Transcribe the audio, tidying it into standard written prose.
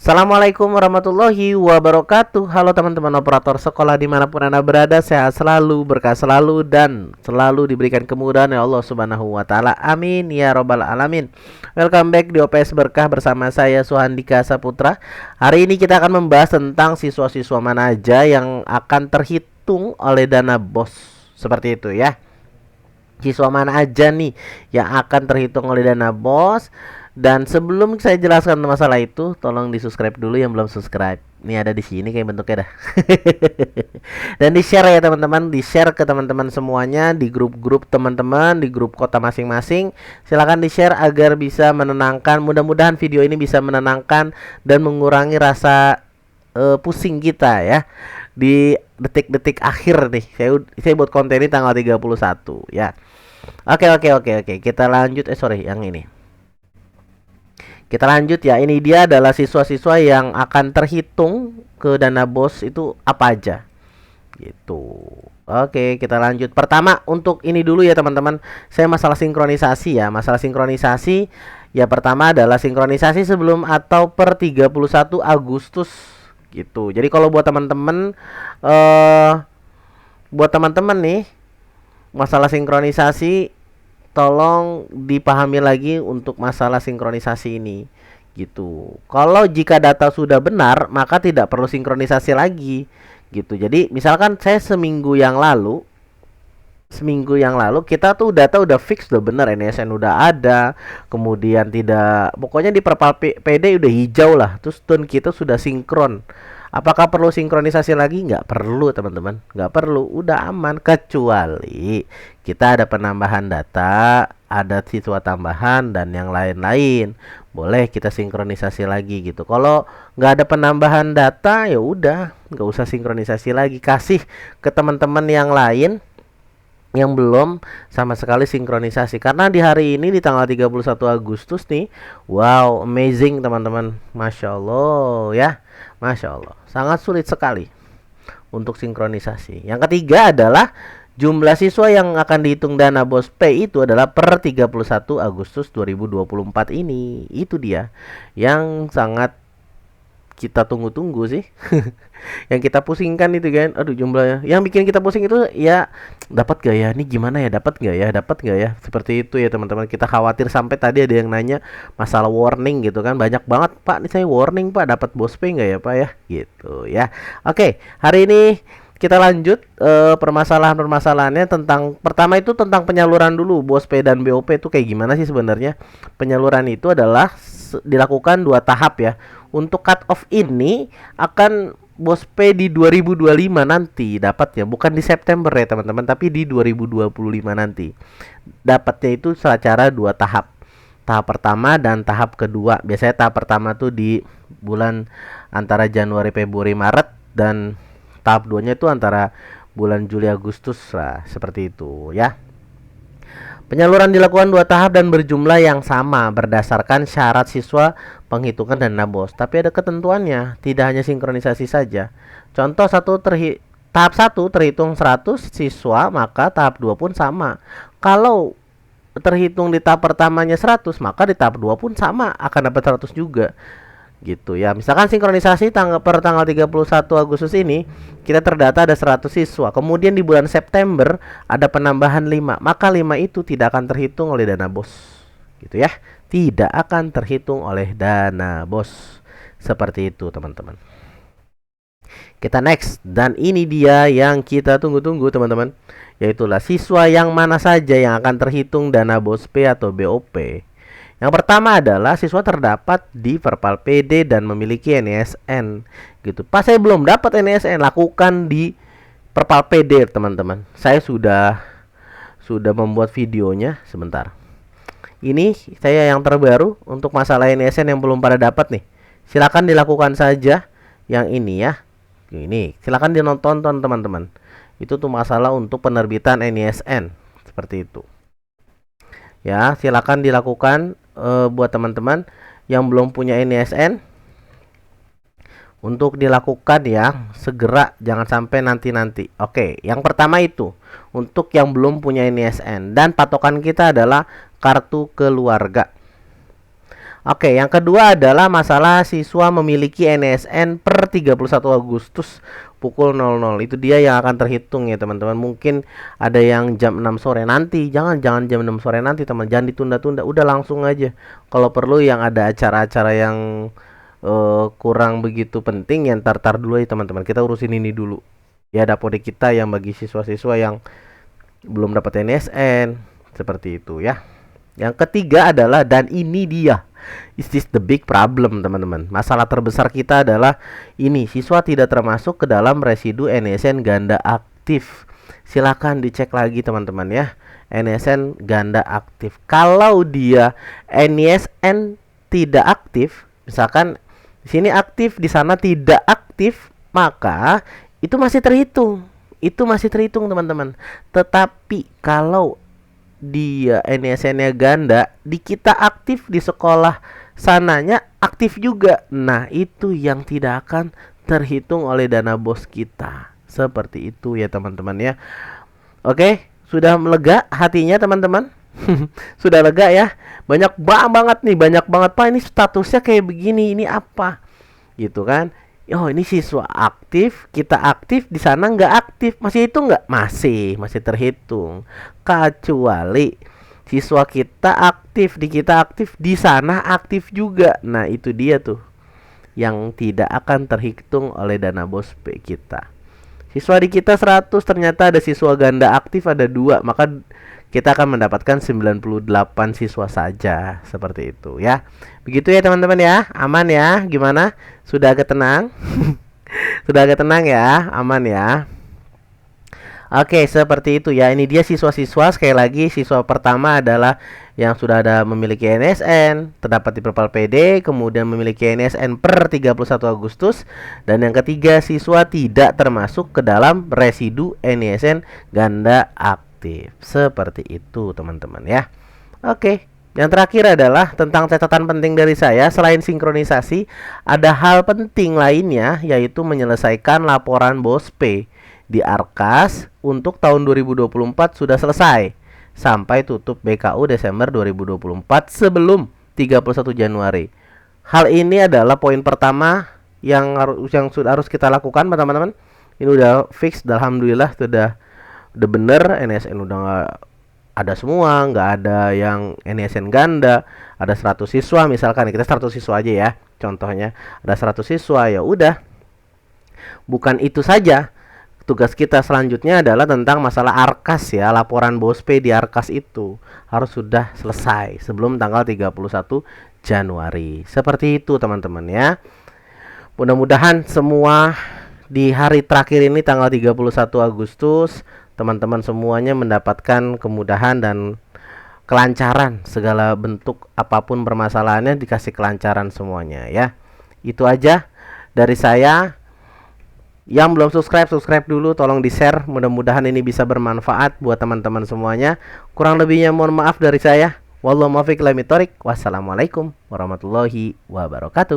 Assalamualaikum warahmatullahi wabarakatuh. Halo teman-teman operator sekolah dimanapun Anda berada, sehat selalu, berkah selalu, dan selalu diberikan kemudahan ya Allah Subhanahu wa Ta'ala. Amin ya Robbal 'Alamin. Welcome back di OPS Berkah bersama saya Suhandika Saputra. Hari ini kita akan membahas tentang siswa-siswa mana aja yang akan terhitung oleh dana BOS. Seperti itu ya. Siswa mana aja nih yang akan terhitung oleh dana BOS. Dan sebelum saya jelaskan masalah itu, tolong di subscribe dulu yang belum subscribe. Ini ada di sini kayak bentuknya dah. Dan di share ya teman-teman, di share ke teman-teman semuanya, di grup-grup teman-teman, di grup kota masing-masing. Silahkan di share agar bisa menenangkan. Mudah-mudahan video ini bisa menenangkan dan mengurangi rasa pusing kita ya. Di detik-detik akhir nih, saya buat konten ini tanggal 31 ya. Oke. Kita lanjut. Sorry, yang ini. Kita lanjut ya. Ini dia adalah siswa-siswa yang akan terhitung ke dana BOS itu apa aja. Gitu. Oke, kita lanjut. Pertama untuk ini dulu ya teman-teman. Saya masalah sinkronisasi ya. Masalah sinkronisasi ya, pertama adalah sinkronisasi sebelum atau per 31 Agustus gitu. Jadi kalau buat teman-teman nih masalah sinkronisasi, tolong dipahami lagi untuk masalah sinkronisasi ini gitu. Kalau jika data sudah benar, maka tidak perlu sinkronisasi lagi gitu. Jadi misalkan saya seminggu yang lalu kita tuh data udah fix, udah benar, NSN udah ada, kemudian tidak, pokoknya di Perpal PD udah hijau lah, terus dan kita sudah sinkron. Apakah perlu sinkronisasi lagi? Nggak perlu teman-teman, nggak perlu, udah aman. Kecuali kita ada penambahan data, ada siswa tambahan dan yang lain-lain, boleh kita sinkronisasi lagi gitu. Kalau nggak ada penambahan data ya udah nggak usah sinkronisasi lagi, kasih ke teman-teman yang lain yang belum sama sekali sinkronisasi. Karena di hari ini di tanggal 31 Agustus nih, wow, amazing teman-teman, Masya Allah ya, Masya Allah, sangat sulit sekali untuk sinkronisasi. Yang ketiga adalah jumlah siswa yang akan dihitung dana BOS P itu adalah per 31 Agustus 2024 ini. Itu dia yang sangat kita tunggu-tunggu sih. Yang kita pusingkan itu kan, aduh jumlahnya. Yang bikin kita pusing itu ya, dapat gak ya? Ini gimana ya? Dapat gak ya? Dapat gak ya? Seperti itu ya teman-teman. Kita khawatir, sampai tadi ada yang nanya masalah warning gitu kan. Banyak banget, Pak, ini saya warning Pak, dapat BOS P nggak ya Pak ya? Gitu ya. Oke, hari ini kita lanjut permasalahan-permasalahannya. Tentang pertama itu tentang penyaluran dulu. BOS P dan BOP itu kayak gimana sih sebenarnya? Penyaluran itu adalah dilakukan 2 tahap ya. Untuk cut off ini akan BOS P di 2025 nanti dapatnya, bukan di September ya teman-teman, tapi di 2025 nanti. Dapatnya itu secara 2 tahap. Tahap pertama dan tahap kedua. Biasanya tahap pertama tuh di bulan antara Januari, Februari, Maret, dan tahap 2-nya itu antara bulan Juli, Agustus lah, seperti itu ya. Penyaluran dilakukan 2 tahap dan berjumlah yang sama berdasarkan syarat siswa penghitungan dana BOS. Tapi ada ketentuannya, tidak hanya sinkronisasi saja. Contoh tahap 1 terhitung 100 siswa, maka tahap 2 pun sama. Kalau terhitung di tahap pertamanya 100, maka di tahap 2 pun sama, akan dapat 100 juga. Gitu ya. Misalkan sinkronisasi per tanggal 31 Agustus ini kita terdata ada 100 siswa. Kemudian di bulan September ada penambahan 5, maka 5 itu tidak akan terhitung oleh dana BOS. Gitu ya. Tidak akan terhitung oleh dana BOS. Seperti itu, teman-teman. Kita next, dan ini dia yang kita tunggu-tunggu, teman-teman. Yaitulah siswa yang mana saja yang akan terhitung dana BOS P atau BOP. Yang pertama adalah siswa terdapat di Perpal PD dan memiliki NISN gitu. Pas saya belum dapat NISN, lakukan di Perpal PD teman-teman. Saya sudah membuat videonya sebentar. Ini saya yang terbaru untuk masalah NISN yang belum pada dapat nih. Silakan dilakukan saja yang ini ya. Ini silakan ditonton teman-teman. Itu tuh masalah untuk penerbitan NISN seperti itu. Ya, silakan dilakukan buat teman-teman yang belum punya NISN untuk dilakukan ya, segera, jangan sampai nanti-nanti. Oke, yang pertama itu untuk yang belum punya NISN, dan patokan kita adalah kartu keluarga. Oke, yang kedua adalah masalah siswa memiliki NSN per 31 Agustus pukul 00. Itu dia yang akan terhitung ya teman-teman. Mungkin ada yang jam 6 sore nanti. Jangan jam 6 sore nanti teman. Jangan ditunda-tunda. Udah langsung aja. Kalau perlu yang ada acara-acara yang kurang begitu penting, yang tar dulu ya teman-teman. Kita urusin ini dulu. Ya dapode kita yang bagi siswa-siswa yang belum dapat NSN. Seperti itu ya. Yang ketiga adalah, dan ini dia, is this the big problem teman-teman. Masalah terbesar kita adalah ini, siswa tidak termasuk ke dalam residu NSN ganda aktif. Silakan dicek lagi teman-teman ya, NSN ganda aktif. Kalau dia NSN tidak aktif, misalkan di sini aktif, di sana tidak aktif, maka itu masih terhitung. Itu masih terhitung teman-teman. Tetapi kalau dia NSN-nya ganda, di kita aktif, di sekolah sananya aktif juga, nah itu yang tidak akan terhitung oleh dana bos kita. Seperti itu ya teman-teman ya. Oke, sudah lega hatinya teman-teman? Sudah lega ya? Banyak banget nih, banyak banget Pak, ini statusnya kayak begini, ini apa gitu kan. Oh ini siswa aktif, kita aktif, di sana nggak aktif, masih itu nggak? Masih terhitung. Kecuali siswa kita aktif, di kita aktif, di sana aktif juga. Nah itu dia tuh yang tidak akan terhitung oleh dana bos P kita. Siswa di kita 100, ternyata ada siswa ganda aktif ada 2, maka kita akan mendapatkan 98 siswa saja. Seperti itu ya. Begitu ya teman-teman ya. Aman ya? Gimana? Sudah agak tenang? Sudah agak tenang ya? Aman ya? Oke, seperti itu ya. Ini dia siswa-siswa. Sekali lagi, siswa pertama adalah yang sudah ada memiliki NSN, terdapat di Perpal PD, kemudian memiliki NSN per 31 Agustus, dan yang ketiga, siswa tidak termasuk ke dalam residu NSN ganda aktif. Seperti itu teman-teman ya. Oke, yang terakhir adalah tentang catatan penting dari saya. Selain sinkronisasi, ada hal penting lainnya, yaitu menyelesaikan laporan BOS P di Arkas untuk tahun 2024 sudah selesai sampai tutup BKU Desember 2024 sebelum 31 Januari. Hal ini adalah poin pertama yang sudah harus kita lakukan teman-teman. Ini udah fix, alhamdulillah sudah bener. NSN udah nggak ada semua, nggak ada yang NSN ganda. Ada 100 siswa misalkan, kita 100 siswa aja ya contohnya, ada 100 siswa, ya udah. Bukan itu saja, tugas kita selanjutnya adalah tentang masalah Arkas ya. Laporan BOS P di Arkas itu harus sudah selesai sebelum tanggal 31 Januari. Seperti itu teman-teman ya. Mudah-mudahan semua di hari terakhir ini tanggal 31 Agustus teman-teman semuanya mendapatkan kemudahan dan kelancaran. Segala bentuk apapun permasalahannya dikasih kelancaran semuanya ya. Itu aja dari saya. Yang belum subscribe dulu, tolong di-share. Mudah-mudahan ini bisa bermanfaat buat teman-teman semuanya. Kurang lebihnya mohon maaf dari saya. Wallahu muwaffiq ila aqwamit thoriq. Wassalamualaikum warahmatullahi wabarakatuh.